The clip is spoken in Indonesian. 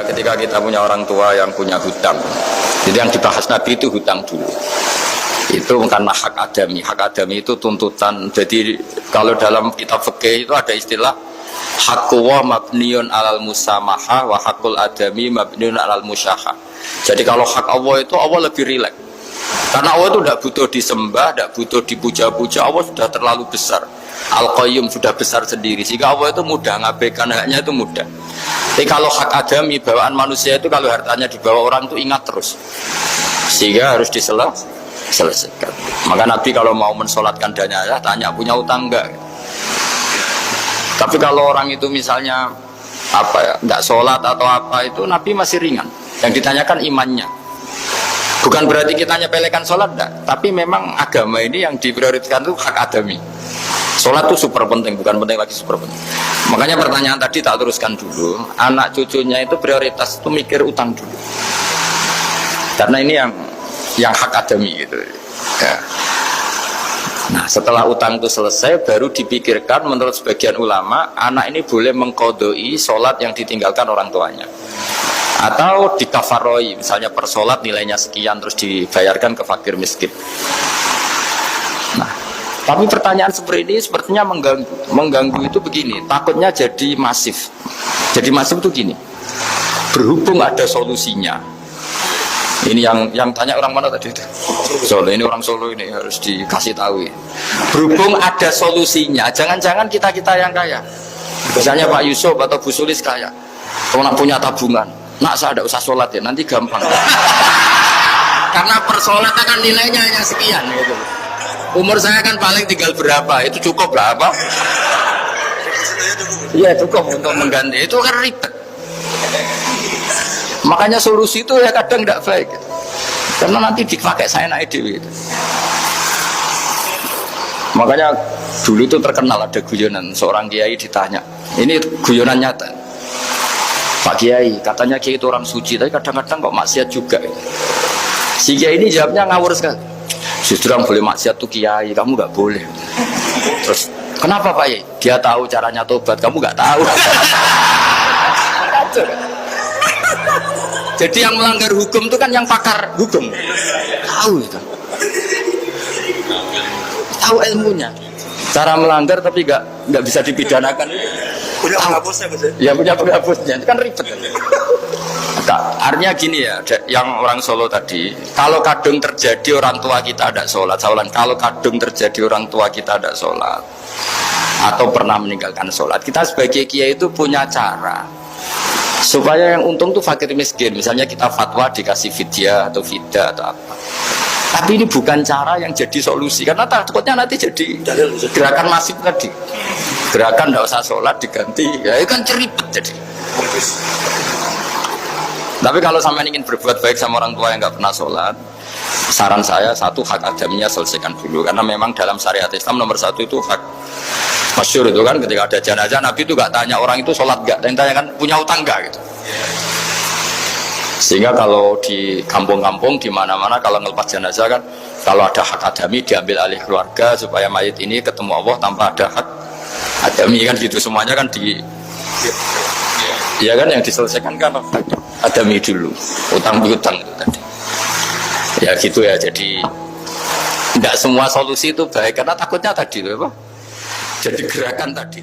Ketika kita punya orang tua yang punya hutang, jadi yang dibahas Nabi itu hutang dulu. Itu karena hak adami. Hak adami itu tuntutan. Jadi kalau dalam kitab fikih itu ada istilah haqqu wa mabniun alal musamaha wa haqqul adami mabniun alal musyaha. Jadi kalau hak Allah itu Allah lebih rileks. Karena Allah itu tidak butuh disembah, tidak butuh dipuja-puja. Allah sudah terlalu besar. Al-Qayyum sudah besar sendiri. Sehingga Allah itu mudah ngabaikan haknya, itu mudah. Tapi kalau hak adami, bawaan manusia itu kalau hartanya dibawa orang itu ingat terus. Sehingga harus diselesaikan. Maka Nabi kalau mau mensolatkan jenazah tanya punya utang enggak. Tapi kalau orang itu misalnya enggak sholat atau apa, itu Nabi masih ringan. Yang ditanyakan imannya. Bukan berarti kita nyepelekan sholat enggak, tapi memang agama ini yang diprioritaskan itu hak adami. Sholat itu super penting, bukan penting lagi super penting. Makanya pertanyaan tadi tak teruskan dulu. Anak cucunya itu prioritas itu mikir utang dulu. Karena ini yang hak adami gitu. Ya. Nah setelah utang itu selesai, baru dipikirkan menurut sebagian ulama, anak ini boleh mengkodoi sholat yang ditinggalkan orang tuanya. Atau dikafaroi, misalnya per sholat nilainya sekian terus dibayarkan ke fakir miskin. Nah, tapi pertanyaan seperti ini sepertinya mengganggu. Mengganggu itu begini, takutnya jadi masif. Jadi masif itu gini, berhubung ada solusinya. Ini yang tanya orang mana tadi itu? Solo, ini orang Solo ini harus dikasih tahu. Berhubung ada solusinya, jangan-jangan kita yang kaya. Misalnya Pak Yusuf atau Bu Sulis kaya, kalau nak punya tabungan, nak saya tidak usah sholat ya, nanti gampang. Karena per sholat kan nilainya hanya sekian gitu. Umur saya kan paling tinggal berapa, itu cukup berapa? Iya cukup untuk mengganti, itu kan ribet. Makanya solusi itu ya kadang tidak baik gitu. Karena nanti dipakai saya naik dewi gitu. Makanya dulu itu terkenal ada guyonan, seorang kiai ditanya, ini guyonan nyata, Pak Kiai, katanya Kiai itu orang suci, tapi kadang-kadang kok maksiat juga gitu. Si Kiai ini jawabnya ngawur sekali, justru yang boleh maksiat tuh Kiai, kamu nggak boleh. Terus kenapa Pak Kiai? Dia tahu caranya tobat, kamu nggak tahu. Jadi yang melanggar hukum itu kan yang pakar hukum, tahu itu, tahu ilmunya, cara melanggar tapi nggak bisa dipidanakan. Punya penghapusnya betul? Ya punya penghapusnya, itu kan ribet. Nah, artinya gini ya, yang orang Solo tadi, kalau kadung terjadi orang tua kita ada sholat, kalau kadung terjadi orang tua kita ada sholat atau pernah meninggalkan sholat, kita sebagai kiai itu punya cara supaya yang untung tuh fakir miskin. Misalnya kita fatwa dikasih fidyah atau fida atau apa. Tapi ini bukan cara yang jadi solusi, karena takutnya nanti jadi gerakan masif tadi. Gerakan tidak usah sholat diganti, ya itu kan ceribet jadi. Tapi kalau sampai ingin berbuat baik sama orang tua yang nggak pernah sholat, saran saya satu, hak adaminya selesaikan dulu. Karena memang dalam syariat Islam nomor satu itu hak. Masyhur itu kan ketika ada jenazah, Nabi itu gak tanya orang itu sholat gak, dan tanya kan punya utang gak gitu. Sehingga kalau di kampung-kampung di mana-mana kalau ngelepas jenazah kan, kalau ada hak adami diambil alih keluarga supaya mayit ini ketemu Allah tanpa ada hak adami kan gitu. Semuanya kan ya kan yang diselesaikan kan adami dulu, utang piutang itu tadi. Ya gitu ya, jadi tidak semua solusi itu baik karena takutnya tadi itu apa? Jadi gerakan tadi.